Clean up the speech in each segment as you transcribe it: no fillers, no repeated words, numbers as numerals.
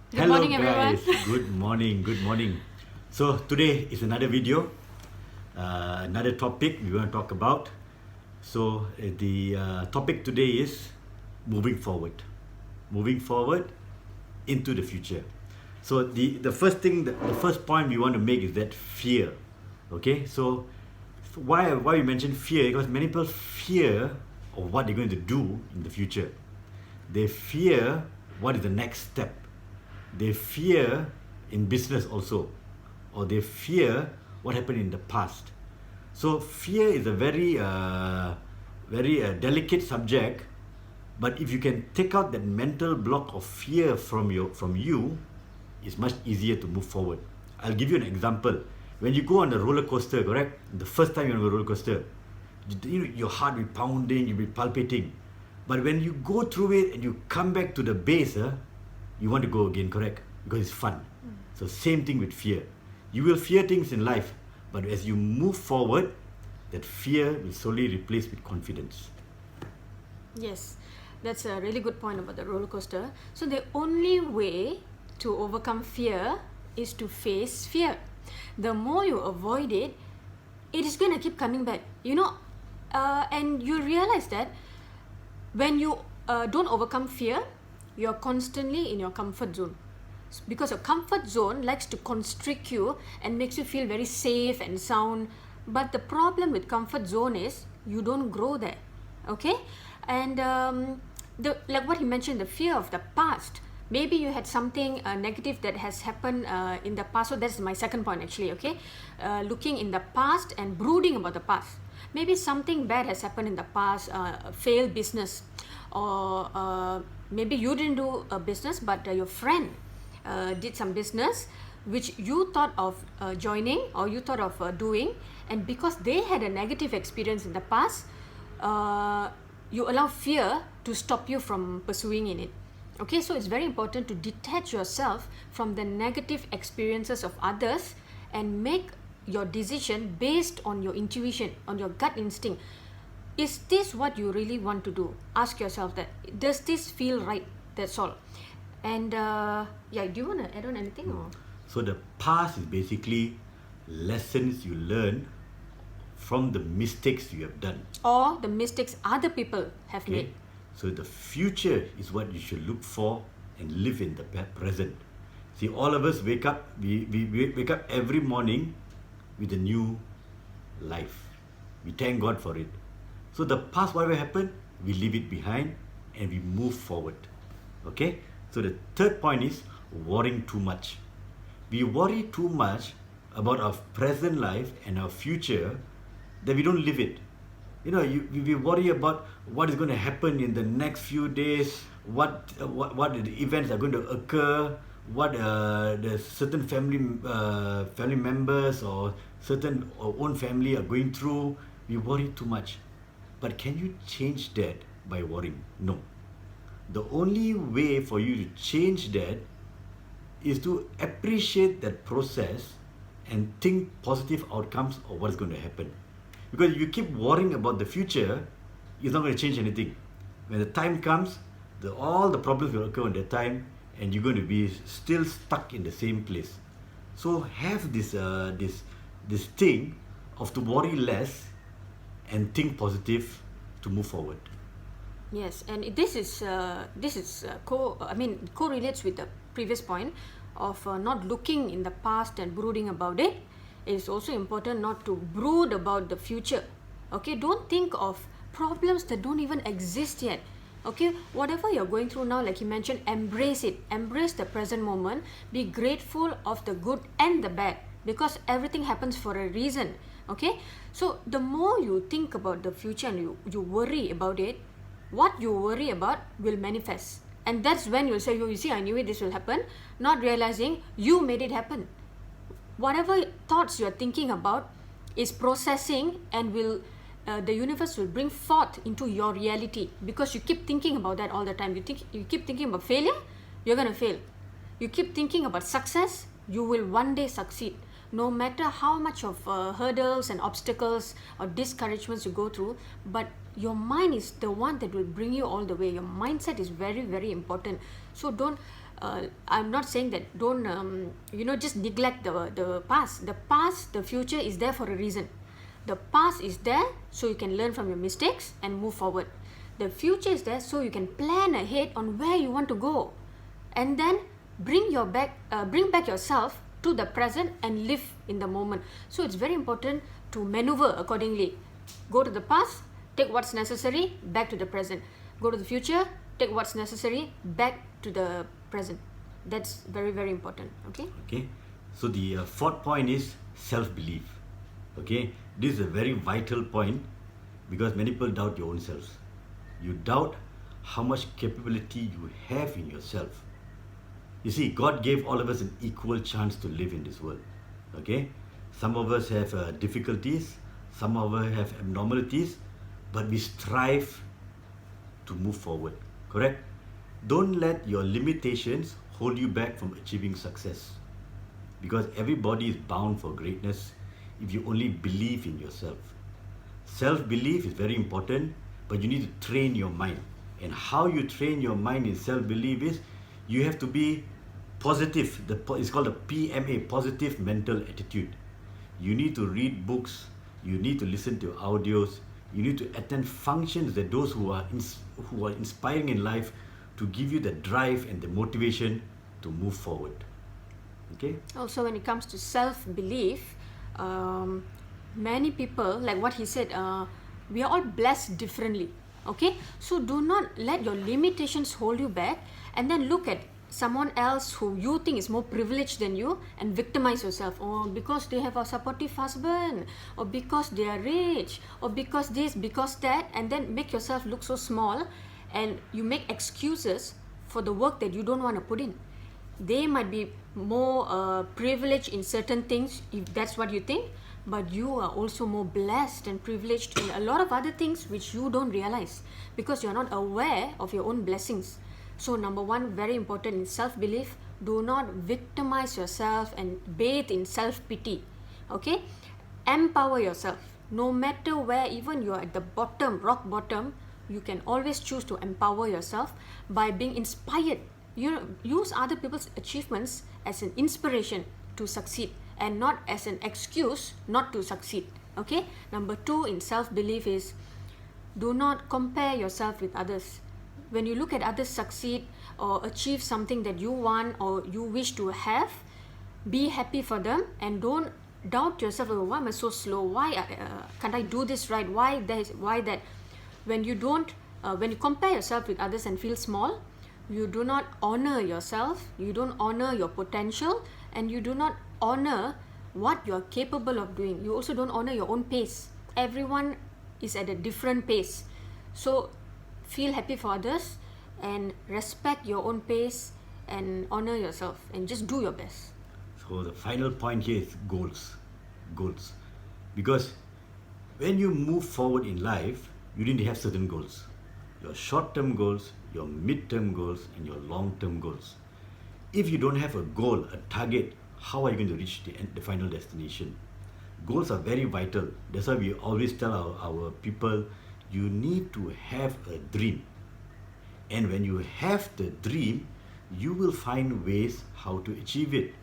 Good Hello morning, everyone. guys, good morning, good morning. So today is another video, another topic we want to talk about. So the topic today is moving forward, moving forward into the future. So the first thing, the first point we want to make is that fear. Okay, so why we mention fear? Because many people fear of what they're going to do in the future. They fear what is the next step. They fear in business also, or they fear what happened in the past. So fear is a very delicate subject, but if you can take out that mental block of fear from you, it's much easier to move forward. I'll give you an example. When you go on a roller coaster, correct? The first time you're on a roller coaster, your heart will be pounding, you'll be palpitating. But when you go through it and you come back to the base, you want to go again, correct? Because it's fun. So same thing with fear. You will fear things in life, but as you move forward, that fear will slowly replace with confidence. Yes, that's a really good point about the roller coaster. So, the only way to overcome fear is to face fear. The more you avoid it, it is going to keep coming back. And you realize that when you don't overcome fear, you're constantly in your comfort zone. Because your comfort zone likes to constrict you and makes you feel very safe and sound. But the problem with comfort zone is you don't grow there. Okay? And like what he mentioned, the fear of the past. Maybe you had something negative that has happened in the past. So that's my second point actually, okay? Looking in the past and brooding about the past. Maybe something bad has happened in the past, a failed business, or maybe you didn't do a business, but your friend did some business which you thought of joining or you thought of doing, and because they had a negative experience in the past, you allow fear to stop you from pursuing in it. Okay, so it's very important to detach yourself from the negative experiences of others and make your decision based on your intuition, on your gut instinct. Is this what you really want to do? Ask yourself that. Does this feel right? That's all. And do you want to add on anything? Or? So the past is basically lessons you learn from the mistakes you have done. Or the mistakes other people have made. So the future is what you should look for and live in the present. See, all of us wake up, we wake up every morning with a new life. We thank God for it. So the past, whatever happened, we leave it behind and we move forward. Okay? So the third point is worrying too much. We worry too much about our present life and our future that we don't live it. We worry about what is going to happen in the next few days, what the events are going to occur, what the certain family members or certain own family are going through. We worry too much. But can you change that by worrying? No. The only way for you to change that is to appreciate that process and think positive outcomes of what's going to happen. Because if you keep worrying about the future, it's not going to change anything. When the time comes, all the problems will occur at that time, and you're going to be still stuck in the same place. So have this thing of to worry less and think positive to move forward. Yes, and this correlates with the previous point of not looking in the past and brooding about it. It's also important not to brood about the future. Okay, don't think of problems that don't even exist yet. Okay, whatever you're going through now, like you mentioned, embrace it. Embrace the present moment. Be grateful of the good and the bad, because everything happens for a reason. Okay, so the more you think about the future and you worry about it, what you worry about will manifest. And that's when you'll say, you see, I knew it, this will happen, not realizing you made it happen. Whatever thoughts you're thinking about is processing, and the universe will bring forth into your reality, because you keep thinking about that all the time. You keep thinking about failure, you're going to fail. You keep thinking about success, you will one day succeed. no matter how much of hurdles and obstacles or discouragements you go through, but your mind is the one that will bring you all the way. Your mindset is very, very important. So don't, I'm not saying that don't, just neglect the past. The past, the future is there for a reason. The past is there so you can learn from your mistakes and move forward. The future is there so you can plan ahead on where you want to go, and then bring back yourself to the present and live in the moment. So it's very important to maneuver accordingly. Go to the past, take what's necessary, back to the present. Go to the future, take what's necessary, back to the present. That's very, very important. Okay. So the fourth point is self-belief. Okay, this is a very vital point because many people doubt your own selves. You doubt how much capability you have in yourself. You see, God gave all of us an equal chance to live in this world. Okay, some of us have difficulties, some of us have abnormalities, but we strive to move forward. Correct? Don't let your limitations hold you back from achieving success, because everybody is bound for greatness if you only believe in yourself. Self-belief is very important, but you need to train your mind. And how you train your mind in self-belief is you have to be positive. It's called a PMA, positive mental attitude. You need to read books, you need to listen to audios, you need to attend functions that those who are inspiring in life to give you the drive and the motivation to move forward. Okay? Also, when it comes to self-belief, many people, like what he said, we are all blessed differently. Okay, so do not let your limitations hold you back and then look at someone else who you think is more privileged than you and victimize yourself. Oh, because they have a supportive husband, or because they are rich, or because this, because that, and then make yourself look so small, and you make excuses for the work that you don't want to put in. They might be more privileged in certain things, if that's what you think, but you are also more blessed and privileged in a lot of other things which you don't realize because you're not aware of your own blessings. So number one, very important, is self-belief. Do not victimize yourself and bathe in self-pity. Okay? Empower yourself. No matter where, even you're at the bottom, rock bottom, you can always choose to empower yourself by being inspired. Use other people's achievements as an inspiration to succeed and not as an excuse not to succeed. Okay? Number two in self-belief is do not compare yourself with others. When you look at others succeed or achieve something that you want or you wish to have, be happy for them and don't doubt yourself. Oh, why am I so slow? Why can't I do this right? Why this? Why that? When you compare yourself with others and feel small, you do not honor yourself, you don't honor your potential, and you do not honor what you are capable of doing. You also don't honor your own pace. Everyone is at a different pace. So feel happy for others and respect your own pace and honor yourself and just do your best. So the final point here is goals. Because when you move forward in life, you need to have certain goals. Your short-term goals, your mid-term goals, and your long-term goals. If you don't have a goal, a target, how are you going to reach the final destination? Goals are very vital. That's why we always tell our people, you need to have a dream. And when you have the dream, you will find ways how to achieve it.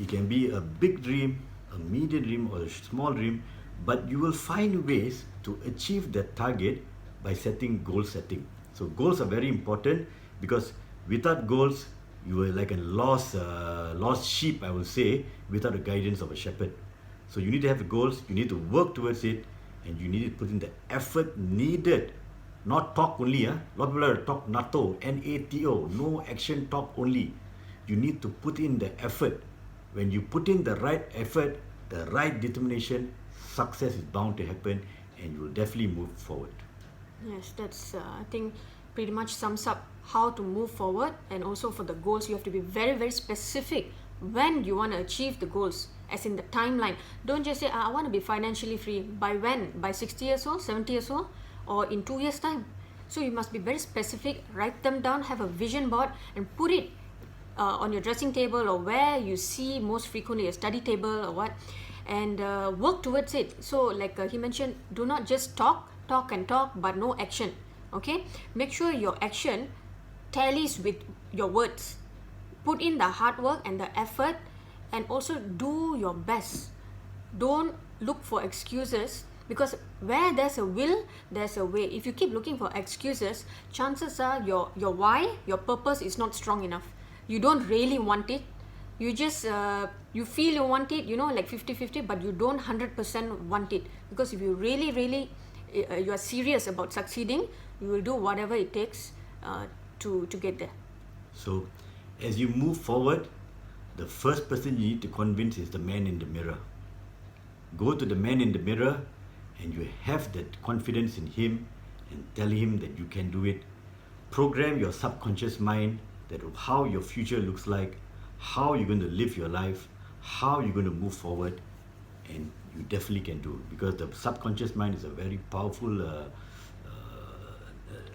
It can be a big dream, a medium dream, or a small dream, but you will find ways to achieve that target by goal setting. So goals are very important, because without goals, you are like a lost sheep, I will say, without the guidance of a shepherd. So you need to have goals, you need to work towards it, and you need to put in the effort needed. Not talk only. A lot of people are talk NATO, N-A-T-O, no action, talk only. You need to put in the effort. When you put in the right effort, the right determination, success is bound to happen, and you will definitely move forward. Yes, that's I think pretty much sums up how to move forward. And also for the goals, you have to be very, very specific when you want to achieve the goals, as in the timeline. Don't just say, I want to be financially free. By when? By 60 years old, 70 years old, or in 2 years time? So you must be very specific, write them down, have a vision board, and put it on your dressing table, or where you see most frequently, a study table or what, and work towards it. So like he mentioned, do not just talk but no action. Okay, make sure your action tallies with your words. Put in the hard work and the effort, and also do your best. Don't look for excuses, because where there's a will, there's a way. If you keep looking for excuses, chances are your why, your purpose is not strong enough. You don't really want it. You just you feel you want it, like 50-50, but you don't 100% want it. Because if you really you are serious about succeeding, you will do whatever it takes to get there. So, as you move forward, the first person you need to convince is the man in the mirror. Go to the man in the mirror, and you have that confidence in him, and tell him that you can do it. Program your subconscious mind that how your future looks like, how you're going to live your life, how you're going to move forward, and you definitely can do it, because the subconscious mind is a very powerful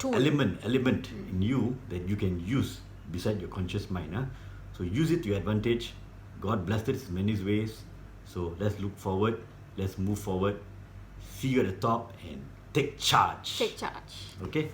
element in you that you can use beside your conscious mind. So use it to your advantage. God blessed it in many ways. So let's look forward, let's move forward, see you at the top, and take charge. Take charge. Okay.